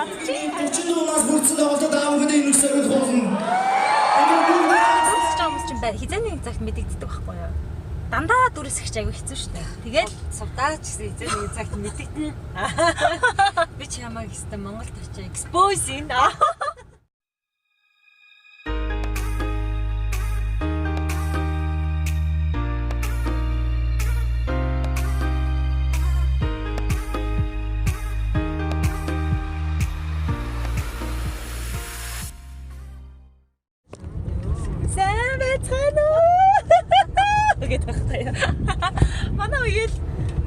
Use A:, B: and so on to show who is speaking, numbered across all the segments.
A: 30 дуунаас бүрдсэн тоглолтод аавд энэ үсэг болно.
B: хүмүүс чинь бай хизээний цагт мэдэгддэг байхгүй юу? Дандаа дүрс их аягүй хэцүү шүү дээ. Тэгэл
C: сувдаач гэсэн хизээний цагт мэдэгдэн. Би ч ямаг хэвээр Монголд очиж expose ин.
B: Манай үеэл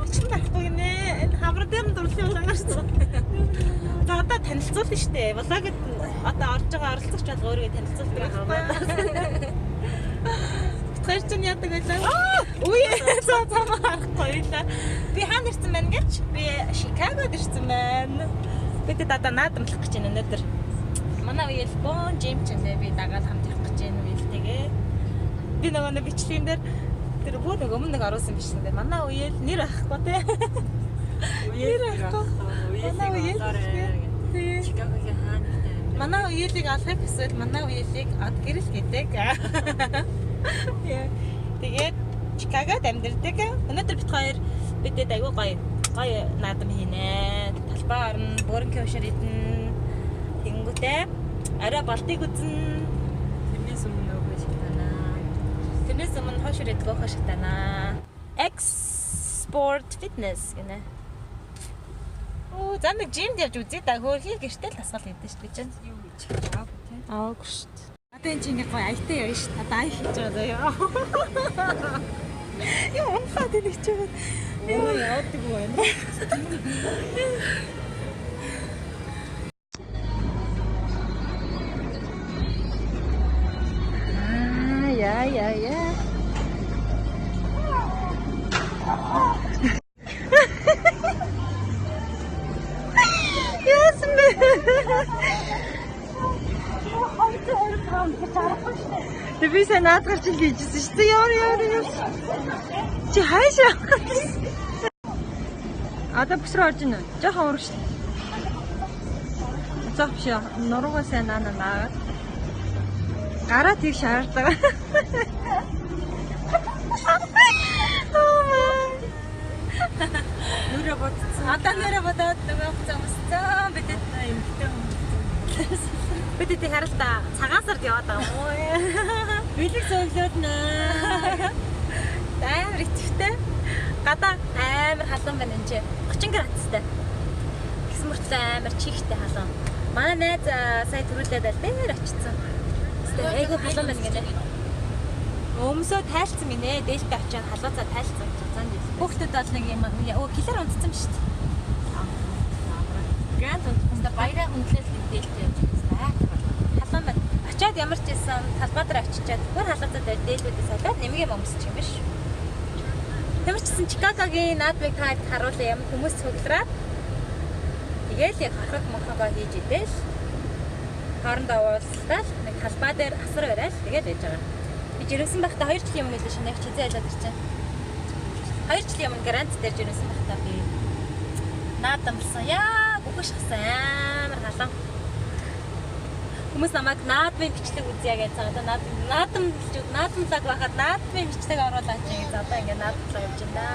B: өчн байхгүй нэ. Энэ хавар дээр нь дурлал ангарсан. За одоо танилцуулна штэ. Влагд одоо орж байгаа оролцогч бол өөрийгөө танилцуулдаг байна. Тэр чинь яадаг байлаа. Үе цаа харахгүй л. Би хаана ирсэн байна гэж? Би Чикагод ирсэн байна. Бид одоо наадамлах гэж байна өнөөдөр. Манай үеэл бон жим ч нэ би дагаад хамт явах гэж байна үеэл тэгээ. Би нөгөө бичлэгэн дээр тэр бүр нэг өмнө нэг оруулсан биш нэ. Манай үеэл нэр ахгүй те. Нэр ахгүй. Манай үеэл. Чикагогийн хаантай. Манай үеэлийг алхах эсвэл манай үеэлийг ад гэрэл гэдэг. Тэгээд Чикагод амьдардаг. Өнөөдөр бид хоёр бидэд аягүй гоё наадам хийнэ. Талбай орно, бөөрнгийн ушир идэн. Тэнгүүтээ арай балтыг үзэн.
C: Тэрнээс өмнө өгөө шигтана.
B: Тэрнээс өмнө хошир идэх өгөө шигтана. Export fitness гэнэ. Оо, за нэг жимд явж үзье да. Хөөрхий гэртэл тасгал хийдэж шүү дээ чинь.
C: Юу гэж байгаагүй тийм.
B: Аагүй шүү дээ. Одоо энэ чинь гоё аятай явна шүү дээ. Одоо ая хийж байгаа яа. Юу унфаад энэ ч юм.
C: Яа яадаг вэ?
B: Ja. Yes, би сайн наадгарч л хийжсэн шүү дээ. Яа. Чи хайшаа. Одоо бүсрөө орж ийн. Жохон ураг шүү. Зов шээ. Нуруугаа сайн наагаад. Гараа тийг шаарддаг.
C: Нүрэ бодсон.
B: Одоо нэрэ бодоод нөгөө замсцсан бидэд
C: эмхтэй.
B: бидэд харалтаа цагаан сард яваад байгаа юм уу?
C: Билэг сөглөөд наа.
B: Амар ичвтэй. Гадаа амар халуун байна энэ чи. 30 градустай. Гэсэн мөртлөө амар чихтэй халуун. Манай найз сая төрүүлээд аль дээр очсон. Айгу халуун байна гэнэ. Өмсөө тайлцсан минь дээлтэй очиад халууцаа тайлцсан. Хүүхдүүд бол нэг юм килэр унтсан шүү дээ.
C: Гэнт өнөндө баяраа хүндлэл дээлтэй явж байна.
B: Халуун байна. Очиад ямар ч байсан талбай дээр очичаад бүр халууцаа дээр дээлүүдээ салаад нэмгээ өмсчих юм биш. Ямар ч гэсэн Чикагогийн наадмыг таад харуулъя юм хүмүүс цуглараад тэгээл яг хахаг мохогоо хийж идэл хоорондоо уулзалтаа нэг талбай дээр асар барайл тэгээд байж байгаа. Би жирэмсэн байхдаа 2 жилийн өмнө л шинэ хизээ ялаад ирсэн. 2 жилийн өмнө грант дээр жирэмсэн байхдаа би наадамлсан. Яа, гүгш хасан амар халуун. Хүмүүс намайг наадмын бичлэг үзье гэж цаадаа наадамлаг байхад наадмын бичлэг оруулаач гэж одоо ингээд наадамлаг явж байна.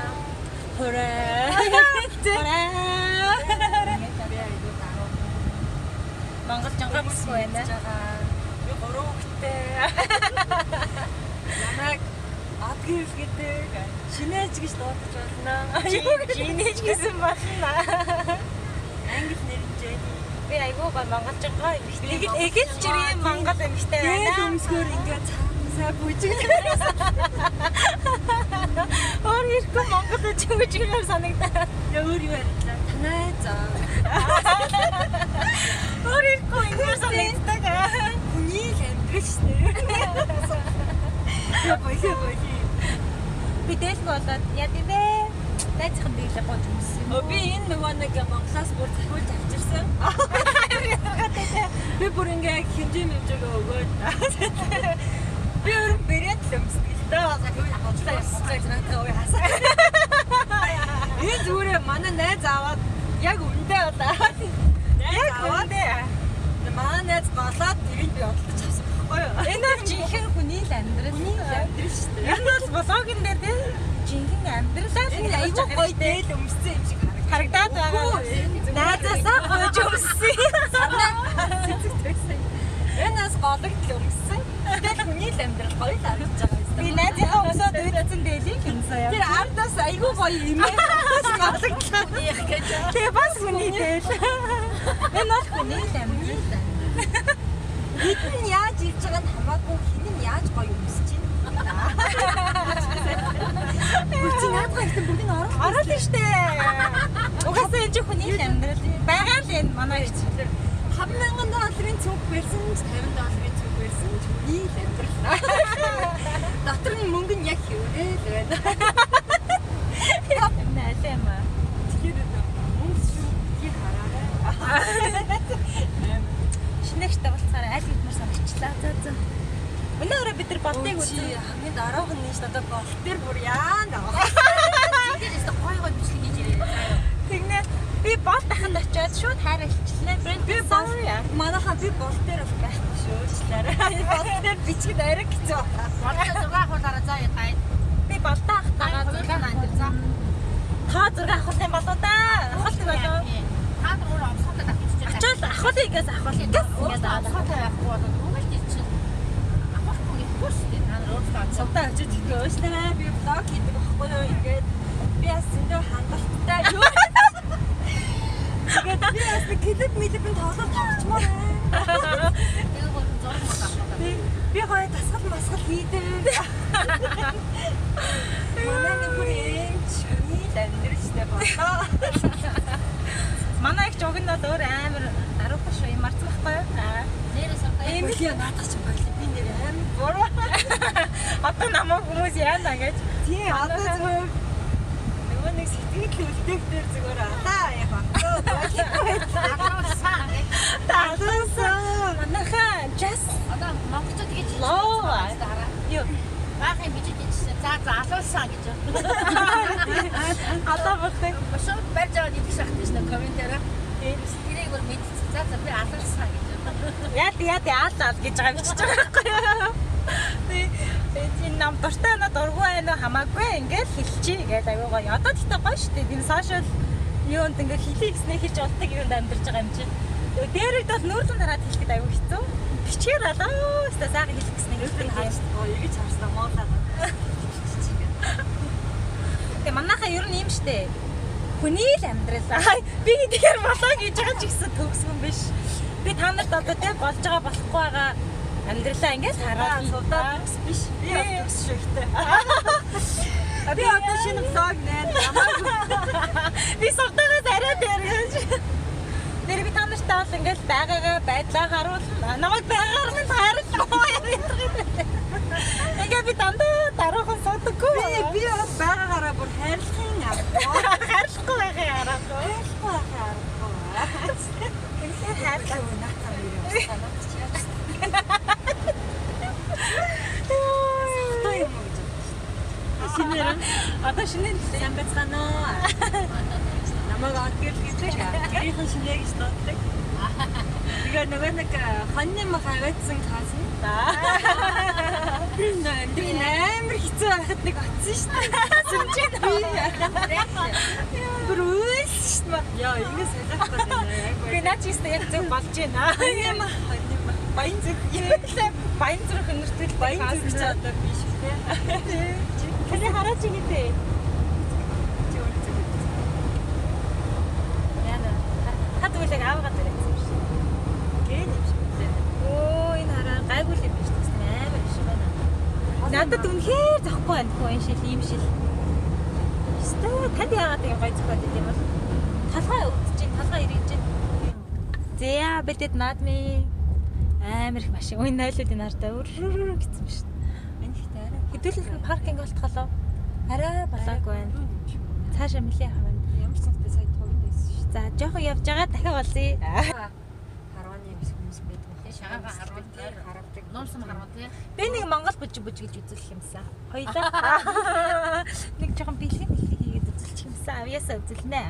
B: Монгол жонгоос байна.
C: Би 3 хүүхэдтэй. Намайг адгийл гэдэг шинээж гэж дуудаж байна.
B: Чинэж гэсэн болно.
C: Англи нэрнжээ.
B: Би айгүй гоо монгол жонгоо юм шүү. Эгэл жирийн монгол эмэгтэй байна.
C: Тэгээд өмсгөр ингээд цаасаа бүжиглээ.
B: Өөр ирэхгүй монгол бүжиглээр санагдаа.
C: Өөр юу ярьлаа? Танай заа.
B: Өөр ирэхгүй ингэж санагддаг.
C: Хүний л амьдрал шүү дээ. Яа.
B: Би дээлгүй болоод яа дивэ? Найзхан биелээ гоо юмсан.
C: Би энэ нөгөө нэг Монголоос бүр захиулж авчирсан. Би бүр ингээд хэмжээ мэмжээгөө өгөөд. Би өөр брэнд л өмсдөг л доо. Захиулж авчирсан. Энэ зүгээр манай найз аваад яг үндэ болоо. Яг үндэ. голоод тэрийг би олдож авсан байхгүй юу?
B: Энэ бол жинхэнэ хүний л амьдрал.
C: шүү дээ.
B: Энэ бол блогын дээр тийм жинхэнэ амьдралаа л
C: Энэ айгүй гоё дээл өмссөн юм шиг
B: харагдаад байгаа. Наазаасаа гойж өмссөн.
C: Энэ бас гологд л өмссөн. Тэгэл хүний л амьдрал гоё л харагдаж байгаа юм.
B: Би найзынхаа өмсөд үйдсэн дээлийг юмсаа яа.
C: Тэр ардаас айгүй гоё юм ээ.
B: Тэгээ бас хүний дээл. Энэ бол хүний л амьдрал.
C: Хэд нь яаж ирж байгааг нь хамаагүй хэн нь яаж гоё өмсөж байна. Бүгд наадах ихтэй бүгд нь ороод
B: штэ. Угаасаа энэ хүний л амьдрал. Байгаа л энэ манай их.
C: 5,000 долларын цүнх барьсан ч 50 долларын цүнх барьсан ч хүний л амьдрал. Дотор нь мөнгө нь яг хэврээ л байна.
B: Нэлээма.
C: Тэгэхээр мөнгө шүү тий хараарай.
B: Шинэгчтэй болцохоор аль хэдмэр санагчлаа. За. Өнөөдөр бид нар болтыг үзье.
C: Хамгийн дараахан нь шүү дээ бол тэр бүр яана.
D: Тэндээс гой гой бичлэг хийж ирээ.
B: Тэгнэ би бол таханд очиод шууд хайрлчлаа.
C: Би бол манайхаа би бол дээр байхгүй шүү уучлаарай. Бол дээр бичгэд арай хэцүү.
D: Болтой 6 хуулаараа заа яа.
B: Би болтоо ахтагаа 6 нандер заа. Та 6 ахвал юм болоо да. Ахвал болоо.
D: Та нар амсгатаа тавьчих.
B: Очоод ахвалыгээс ахвал ингээд
D: амсгатаа явахгүй бол үгүй чинь. Авахгүй гэхгүй шүү дээ. Та нар өөрсдөө
C: Савтаа очиж ихдээ уучлаарай. Би блог хийдэг байхгүй юу ингээд би бас зөндөө хангалттай юу. Тэгээд би бас клип мэлбэн тоглоод тавчмаар байна.
D: тэгээ гол зураг авах.
C: Би гоё тасгал масгал хийдэг. Манай нэг бүр эмч хүний амьдралчтай болоо.
B: манай их жогнод өөр амар даруухан шүү юм марцсан байхгүй юу?
D: Нэрээ савтаа.
C: Ийм л наадах юм байна. Би нэр амар буруу.
B: Одоо намайг хүмүүс яана гэж.
C: Тийм одоо зөв нөгөө нэг сэтгэл үлдээх дээр зүгээр алаа яах вэ? Таасан.
B: Манайхаа just
D: Одоо монголчууд тэгэж
B: Лоо. юу
D: баахан бичиж ийжсэн. За алуулсан гэж.
B: алаа болтой.
D: Шууд барьж аваад идэх шахтаж нэг комментараа. Тэрийг бол мэдчихсэн. За би алуулсан гэж.
B: Яа аалаа гэж байгаа юм чиж байгаа байхгүй юу? Энэ нам дуртай на дургүй байна хамаагүй ингээд хэлчихье гэдэг аюу гоё. Одоо тэгтээ гоё шүү дээ. Энэ сошиал юунд ингээд хэлхий гэснээр хэлж болдог юунд амьдарч байгаа юм чинь. Дээрээ бол нүүрлэн дараад хэлэхэд аюу хэцүү. Бичгээр алаа өстө сайхан хэлэх гэснээр хэлдэг юм.
C: Ийг ч харснаа моолаа.
B: Тэгээ манайхаа ер нь юм штэ. Хүний л амьдрал. Би тэгэхээр болоо гэж байгаа ч гэсэн төгсгөн биш. Би та нарт одоо тэг болж байгаа болохгүй байгаа амьдралаа ингээд хараад
C: Сувдаа биш. Би төгс шигтэй. Би одоо шинэ влог нэр намайг
B: би сувдаагаас арай дээр гэж. Нэр би та нартай бол ингээд байгаагаа байдлаа харуулна. Намайг байгаагаар минь хайрлахгүй юм. Ингээд би дандаа дараахан суудаггүй.
C: би бас байгаагаараа бүр хайрлахын арга.
B: хайрлахгүй байхаа аргагүй.
C: Хайрлахгүй байхаа арга.
B: Тэгэхээр хайрлаа.
C: Натаа юу санаач яаж. Шинээр
B: Одоо шинээр
C: сайн байцгаана уу? Намайг авгил гэж тэрийн шинээ гэж дууддаг. Тэгээ нөгөө нэг хоньны мах аваадсан хаасан. Би амар хэцүү байхад нэг атсан шүү дээ. Сүмжээ. Бүр үйлс шүү дээ. Яа, ингэ солихгүй байна.
B: би наач ихтэй яг зөв болж байна.
C: Хоньны мах. Баян зүг.
B: Баян зүрх өнөртөл
C: Баян зүг ч одоо биш үү?
B: Тэний хараач ингэдэй. Яна. Хад үлэг аваад ирсэн юм шиг.
C: Гэн юм шиг үлээ.
B: Оо энэ хараа гайгүй л юм биш гэсэн амар биш байна. Надад үнэхээр захгүй байна хөө энэ шил ийм шил. Өстой танд яагаад ингэ гой зөхөд идэм бол талхаа өвдөж, талхаа иргэж. Зя бидэд наадми амар их машин. Ой нойлуудын ардаа өррөр гэсэн биш. Хэдүүлэн паркинг болтголоо. Арай болоогүй байна. Цаашаа мөлий явах байна.
C: Ямар ч зүйл сая тоглоно байсан шүү.
B: За жоохон явж байгаа дахиад олъё.
C: Харваны юм хүмүүс байдаг.
D: Шагаага
C: харагдаг.
D: Нуурсан хараа тий.
B: Би нэг Монгол бүж гэж үзүүлэх юмсан. Хоёлаа. Нэг жоохон бэлэг хийгээд үзүүлчих юмсан. Авьяасаа үзүүлнэ.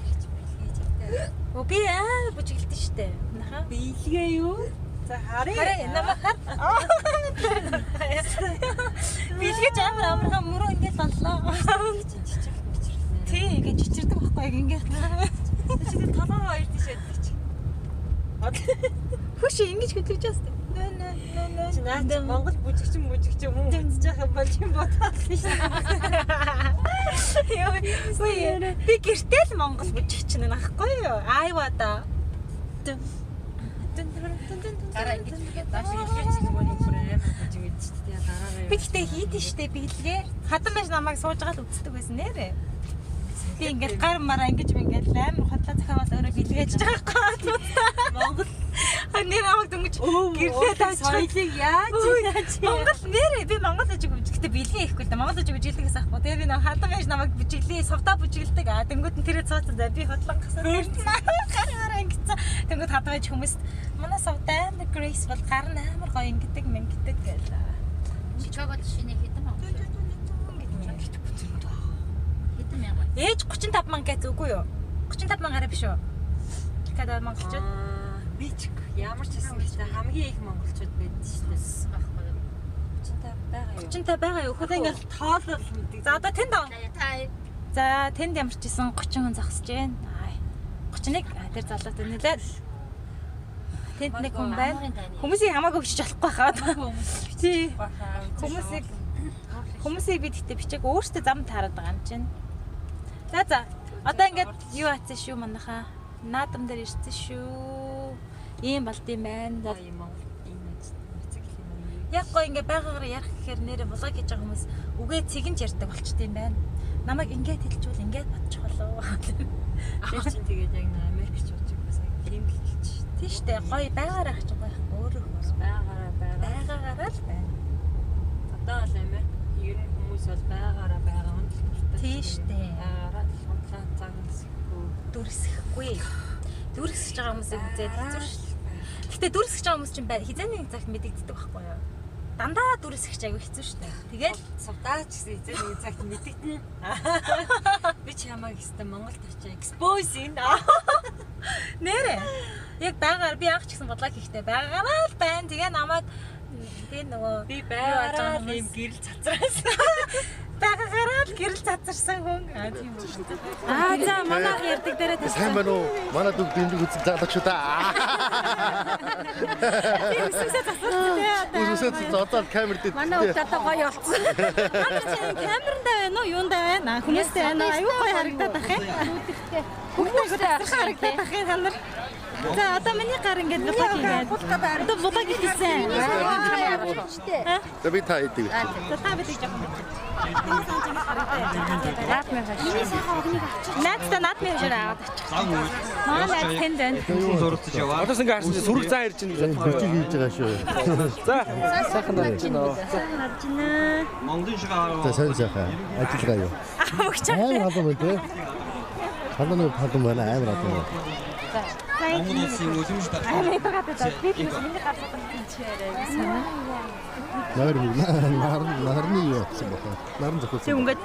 C: Хийж байлгээж өгдөө.
B: Оо би бүжгэлдэн штэ. Наха.
C: Бийлгээ юу? За харъя.
B: Намайг хар. Билгэж амархан мөрөө ингээд бантлаа. Тий, ингээд чичирдэг байхгүй яг ингээд.
C: Чи толгоо хоёр тийш яддаг чи.
B: Хөш ингэж хөтлөж яастай.
C: Чи наад Монгол бүжигч юм хүн үзэж байгаа юм бол юм бодоод тийш.
B: Би гэртэл Монгол бүжигч нэг ахгүй юу? Айвада.
D: Гараа ингэж дааш илгээж нөгөө нэг бүр амар бүжиг гэж тий гараараа.
B: Би гэтээ хийдэн штэ биглээ. Хадан байж намайг сууж байгаа л үздэг байсан нэрэ. Би ингээд гар мараа ингэж ингээд амар хотлоо захиавал өөрөө билгээж байгаа байхгүй.
C: Монгол
B: нэр авах дөнгөж гэрлээ тааж
C: соёлыг яаж
B: Монгол нэрээ би Монгол ажиг бүжигтэй билгээ ихгүй л да. Монгол ажиг бүжиглэхээс ахгүй. Тэгээ би нэг хадан байж намайг бүжиглээ, совдоо бүжиглдэг. Тэнгүүд нь тэрээ цаацаа би хотлон гасаад гараа ингэсэн. Тэнгүүд хадан байж хүмүүс манай совдоо амар Grace бол гар нь амар гоё ингэдэг мэнгэдэг гэлээ.
D: Чи чогод шинэ хэдэн мөн. Хэдэн мянга.
B: Ээж 35 мянга гэж үгүй юу? 35 мянга гараа биш үү? Када монголчууд.
C: бич ямар ч хэсэн гэхдээ хамгийн их монголчууд байдаг шүү дээ.
D: Баггүй юу?
B: 35 байгаа юу? Хөөе ингээл
C: Тоолол мэддэг.
B: за одоо тэнд ав.
D: Та
B: За тэнд ямар ч гэсэн 30 хүн зогсож байна. 31 тэр залуутай нэлээд тэнд нэг хүн байна. Хүмүүсийг хамаагүй өчөж болохгүй хаа. Тий. Хүмүүсийг бид гэтээ бичээг өөртөө зам таарад байгаа юм чинь. За одоо ингээд юу атсан шүү манайхаа. Наадам дээр ирсэн шүү. Ийм болд юм байна.
C: юм уу? Ийм эцэг гэх юм уу?
B: Яг гоо ингээ байгаагаар ярих гэхээр нэрээ блог хийж байгаа хүмүүс үгээ цэгэнж ярьдаг болчт юм байна. Намайг ингээд хэлчихвэл ингээд бодчих болоо.
C: Тэр чинь тэгээд яг нэг Америкч уучиг бас тийм л хэлчих.
B: Тийм штэ гоё байгаараа ах чинь гоё өөрөө байгаагаараа л байна.
C: Одоо л Америк ер нь хүмүүс бол байгаараа байгаа юм л.
B: Тийм штэ.
C: Хараад цагсахгүй.
B: Дүрсэхгүй. Дүрсэж байгаа хүмүүсийг үзээд хэцүү шүү. Гэтэ дүрсэж байгаа хүмүүс чинь хизээний цагт мэдэгддэг байхгүй юу? Дандаа дүрсэж аягүй хэцүү шүү дээ. Тэгээд
C: Сувдаач гэсэн эзэн нэг цагт мэдэгдэн. Би ч ямаа гэстэй Монголд очиж expose ин.
B: нэрээ яг байгаар би анх ч гэсэн бодлоо хийхтэй байгаараа л байна. Тэгээ намайг тэгээ нөгөө
C: Би байгаараа ийм гэрэл цацраас.
B: байгаараа л гэрэл цацарсан хүн. Тийм үү. За манайх ярддаг дээрээ
E: Сайн байна уу? Манай дүг дэмжиг үзэх залууч уу та?
B: үсээсээ цацарсан.
E: Үсээд зодоор камер дээр.
D: манай хувьд одоо гоё болцсон.
B: Камеранда байна уу? Юундаа байна? Хүмүүстэй байна уу? Аюу гоё харагдаад ах юм. Хүмүүстэй харагдаад ах юм та нар. За одоо миний гар ингээд блог хийгээд. Одоо блог хийсэн.
E: За би та идэв.
B: За та бид их жоохон. Наадтай наад мэн жирээ аваад очих. Манай тэнд байна.
F: зурцж яваа.
G: Одоос ингээ харсан чинь сүрэг цаа ирж байна.
E: Бүжиг хийж байгаа шүү.
G: За.
E: Сайхан байна.
B: Харж байна.
F: Монголын шиг аа.
E: За сайн сайхан. Ажиллагаа юу?
B: Амгч.
E: Амар халуун байна те. Халуун халуун байна амар халуун.
F: Монгол улсын үлэмж та.
B: Миний гар сатан тийчээрээ.
E: Нарны юу гэсэн бохоо. Нарны
B: Тэг
E: зохиосон.
B: ингээд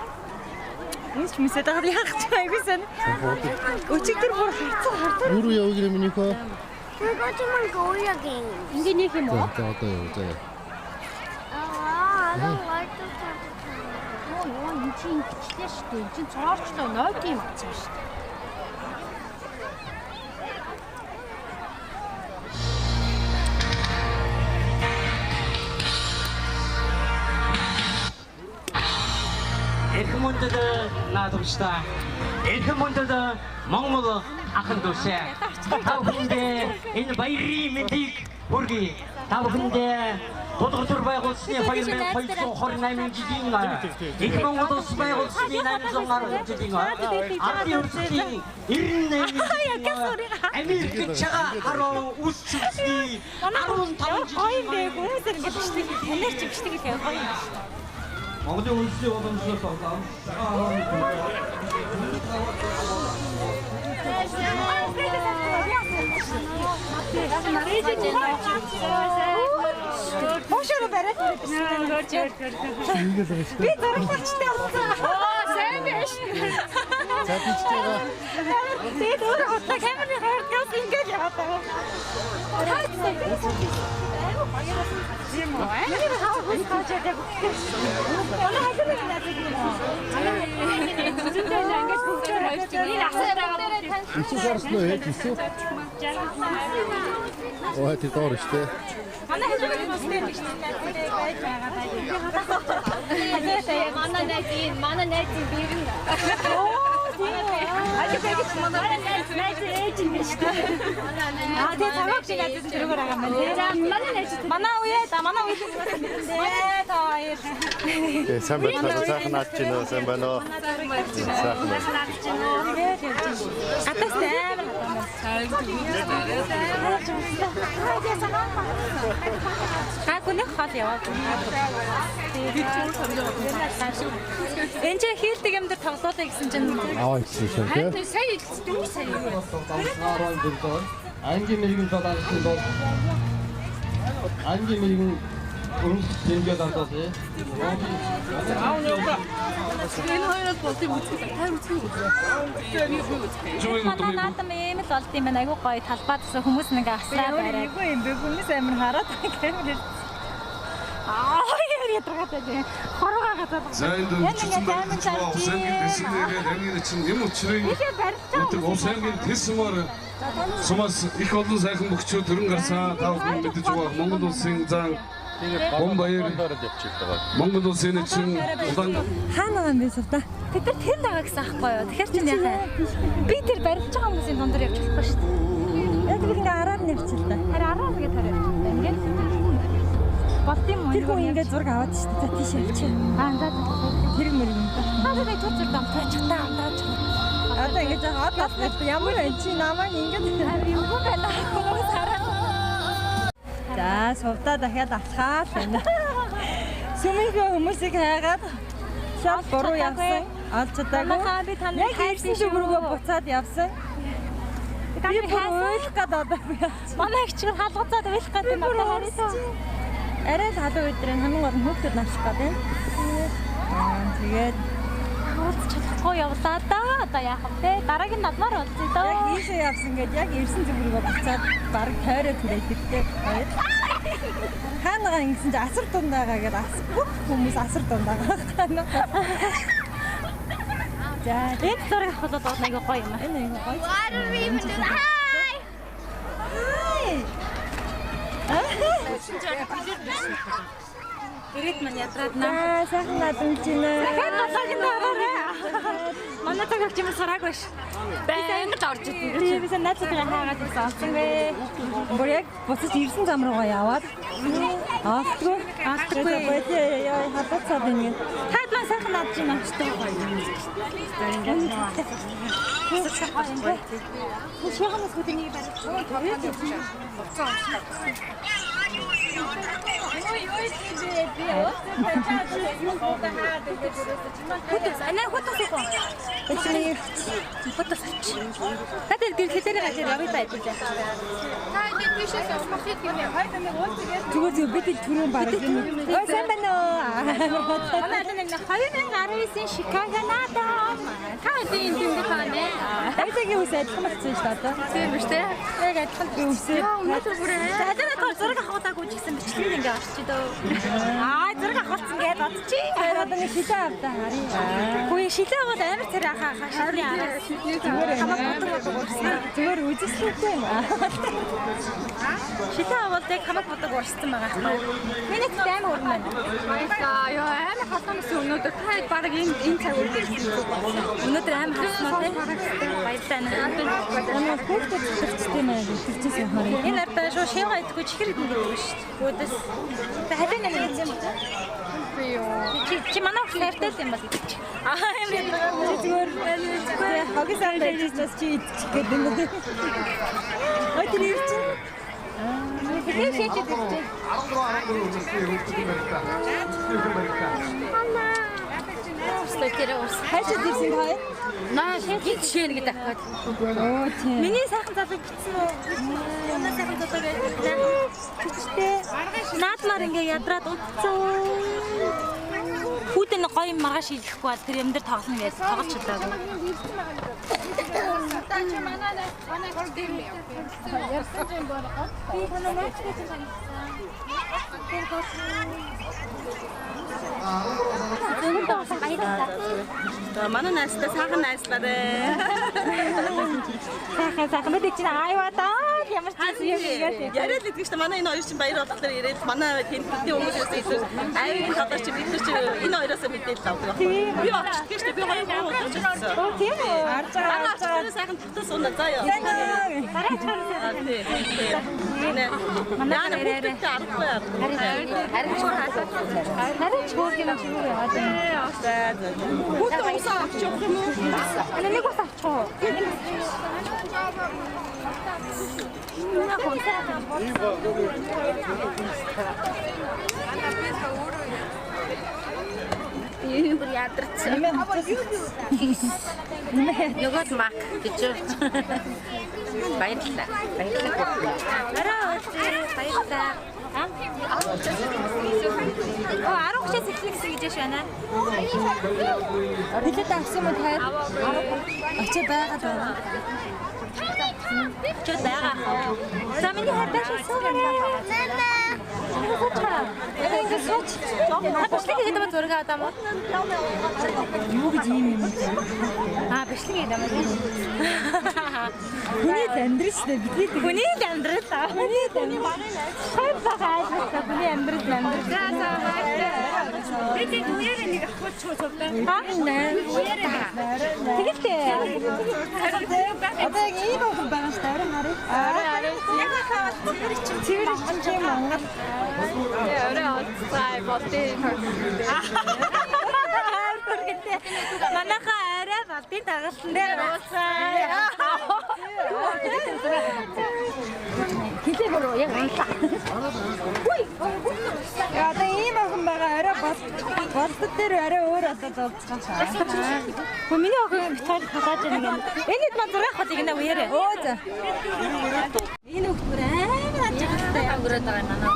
B: энэ ч хүмүүсээ дагаад яах гэж айгүй сан. Өчигдөр бүр харцаа.
E: Юу яваг юм минийхо?
H: 그거 정말 고우야긴.
D: Ингээ нэг юм уу?
E: За одоо юу заа.
H: 나 와이트 타고.
D: Оо энэ чинь ингэчлээ шүү дээ. Энэ чинь цоорчлоо нойд юм болсон шүү дээ.
I: Эрхэм мөндөд наадамжтай. Эрхэм мөндөд Монгол ахын дүүсээ. Та бүхэндээ энэ баярын мэндийг хүргэе. Та бүхэндээ Тодорхой байгуулсны 2228 жилийн их Монгол улс байгуулсны 810 жилийн ардын үржлийн 98 Америк чага харуу үүсчилсний 15 жилийн
B: Хүмүүс ингээд бичдэг. Танаар ч бичдэг их гоё юм.
F: Монголын үндэсний уламжлалт болоо.
B: Бошоо барай. Би зурагчтай болсон. Сайн биш.
E: За бичиж байгаа.
B: Тэгээд өөрөө хотлоо камерын хойд газ ингээд яваад
E: Ичээс нөө хийсэн. Оо тэр доор штэ.
B: Манай хэлбэг бас нэг байж байгаа даа.
D: Манай найзын бэрэн.
C: Энд хийлдэг юм дээр тоглоулаа гэсэн чинь
E: Аа ихсэн шүү дээ.
D: Сая дүү сая.
F: Ангийн мэрэгэн жолоочин бол ангийн мэрэгэн өрнөж зэмгээд ардаас.
D: Энэ хоёроо болтыг үзэх. Таар үзэх үү?
C: наадам ийм л болд юм байна. Айгуу гоё талбай гэсэн хүмүүс нэг асраа барай. Айгуу юм бэ. Хүмүүс амар хараад байгаа. ядраатай хорвоо гадаад.
J: За энэ Усангийн тэсгээрээ хамгийн чинь юм учрыг Усангийн тэсмээр сумаас их олон сайхан бөхчөө төрөн гарсан та бүхэн мэдэж байгаа Монгол улсын зан Бомбаяр Монгол улсын чинь удаан
C: хаана юм бэ сувда? Бид нар тэр дагаа гэсэн ахгүй юу? Тэгэхээр чинь яхаа. Би тэр барилж байгаа хүмүүсийн дунд явж болохгүй шүү дээ. Яг би ингээ араар нэрчил та. Харин араа нэгэ тарай. Ингээд болт юм уу? Тэр хүн ингээ зураг аваад шүү дээ. Тийш явчих. За тэр мөр юм. Хаагаад би түр зураг амтаачихтаа амтаач. Одоо ингээ жаад одоо ямар вэ чи намайг ингээ юм байна. Хүмүүс хараа. За сувда дахиад алхаа байна. Сүмийнхээ хүмүүсийг хайгаад шал буруу явсан. Алж чадаагүй. Яг ирсэн шиг рүүгээ буцаад явсан. Би ойлгох гэдэг одоо би. Манай их чинь халгацаад ойлгох гэдэг юм одоо хараад. Арай л халуун өдрийн хамгийн гол нь хүүхдүүд навсах гэдэг. Тэгээд хавуулж чадахгүй явлаа да. Одоо яах вэ? Дараагийн надмаар болцъё доо. Яг ийшээ явсан гэдээ яг ирсэн зүг рүүгээ буцаад баг тойроо түрээдэгтэй. Хаанаа ингэсэн чи асар дундаагаа гэдэг бүх хүмүүс асар дундаагаа. За энэ зураг авах бол айгүй гоё юм аа. Энэ айгүй гоё. What are we even doing? Гэрет мань ядраад наа. Сайхан надад чинь. Дахиад насаагийн даараа. Манай төгч юм сараг биш. Баян орж идэв. Би сайн найзтайгаа хаагаад ирсэн олсон бэ. Бүр яг буцаж ирсэн зам руугаа яваад. Аахгүй. Яа хатацаад ингэ. Таад маань сайхан надад чинь очтой. Шугамс хөтөнийг барих. Хотос, она хотос его. Это не хотос. Хотел гэрхлээр гажир явж байдаг. Та ингэ тийшээс махыг гинэ. Зүгээр бид түрүүн бараг юм. Ой сайн байна уу? Манай нэг 2019 Chicago надаа. Та энэ тэнд хаанаа. Эцэгийн үс адилхан болсон шүү дээ. Тийм биш үү? Яг адилхан үсээ. Өнөөдөр бүрээ. Хадаа зураг авахтаагүй ч гэсэн бичлэг ингээ орчих дөө. Зураг авахсан гээд бодчих. Одоо нэг шилээ авдаа харъя. Хөөе шилээ аваад амар тэр хашааны араа. Зүгээр үзэсгэлэнтэй юм аа. Шилээ аваад яг хамаг бодог урссан байгаа. Миний ч амар уран байна. Яа амар хатамс өнөөдөр та баг энэ цаг үед өнөөдөр амар хасмаа тийм. Баярлалаа. Энэ хүүхдүүд зүтгэжтэй юм аа. Зүтгэжсэн харъя. Энэ ардаа шоо шивга идэггүй чихэр идэх гэдэг шүү дээ. Өөдөөс. Тэ хадаа нэг юм байна. Чи манай хайртай юм бол идэж. Ямар зүгээр хогисаа дайжчихс чи идчих гэдэг юм үү? Ой тэр юу чи? Тэгээд шийдэж идэж. Хайшаа дэрсэн хай. Наа шийдэж шин гэдэг. Оо тийм. Миний сайхан залуу битсэн үү? Манай сайхан залуу байлаа. Тэгчтэй. Наадмаар ингээ ядраад утцсан. Хүүтэн гоё маргааш хийхгүй бол тэр юм дээр тоглоно гэж тоглож чадаагүй. Би танаа маач гэж санагдсан.
B: Манай найзтай сайхан найзлаарэ.
C: Сайхан бид чинь ааваа даа ямар ч юм яриад
B: Яриад л гэдэг чинь манай энэ хоёр чинь баяр болохоор ирээд манай тентний хүмүүсээс илүү аюул хадаар чи бид нар чи энэ хоёроос мэдээлэл авдаг. Би оччихгүй шүү дээ. Би хоёр гоо болчихсон.
C: Оо тийм үү?
B: Арж байгаа сайхан татсан сууна заа яа.
C: Дараа чараа.
B: Нэ. Манай нэрээ арахгүй яа.
C: Харин ч хөөх юм шиг юу яагаад вэ?
B: Хүүхдээ усаа авч явах юм уу?
C: Нэг ус авчих уу?
D: Юу бүр ядарсан. Нөгөө мак гэж. Баярлалаа.
C: Араа баярлалаа. Оо 10-аас эхлэхсэн гэж байна. Билет авсан юм таар. Очиж байгаа даа. Чод байгаа. За миний хадаш суугаа. Энэ сууч. Бичлэг хийдэг ба зураг аваад юм уу? Юу гэж юм юм бэ? Бичлэг хийдэг юм. Хүний амьдрал шүү дээ. Хүний амьдрал. Хүний амьдрал. Хайр байгаа. Хүний амьдрал. Бид үеэрээ нэг авах ч цогтой. Үеэрээ. Тэгэлтэй. Одоо ийм байгаа байгаа шүү дээ. Арай. Яг хаваад цэвэр чинь Монгол.
H: Орой онцгой болтын.
C: Манайха арай болтын дагалсан дээр ууцаа. Хилээ бороо яг унлаа. Яа да ийм охин байгаа арай болтод дээр арай өөр одоо зовцгаашаа. Хөө миний охин битгаар халааж байна гэнэ. Энэ хэд мазрах хол игнэ үерэ. Оо за. Энэ хөлт бүр амар ажигтай өнгөрөөд байгаа наа.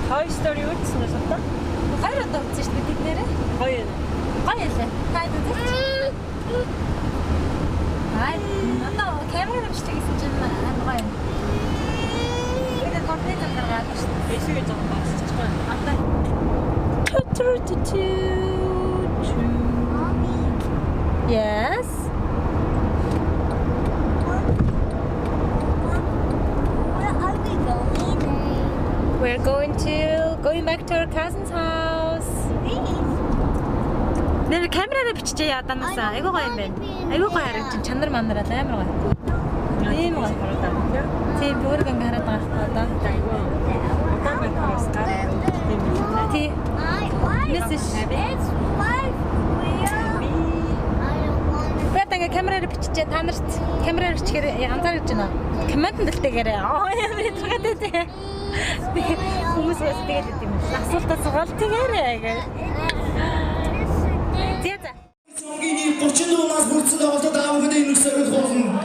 C: Toy Story үзсэн үү сата? Хоёр удаа үзсэн шүү дээ бид нэрээ. Хоёр. Гоё лээ. Хайд үзсэн. Одоо камер авчихсан гэсэн чинь гоё. Тэгээд компьютер гаргаад шүү дээ. Эсвэж байгаа багсч байна. Одоо Yes. We're going back to our cousin's house. Нэр камераараа биччихээ ядаанасаа. Айгуу гоё юм байна. Айгуу гоё харагдчих. Чанар манараа амар гоё. Ийм гоё харагдаа. Тийм бүрэг ингээ хараад байгаа хэрэгтэй одоо. Тий. Мессеж. Бэтэнгэ камераар биччихээ та нарт камераар бичихээр анзаарч байна. Коммент дэлтэйгээрээ. Ямар ятгатай тий. Хүмүүс бас тэгээд идэв юм. Асуултаа сугаал тэгээрээ гээ.
A: Цогийн 34 нас бүрдсэн тоглолтод аав гэдэг энэ үсэг болно.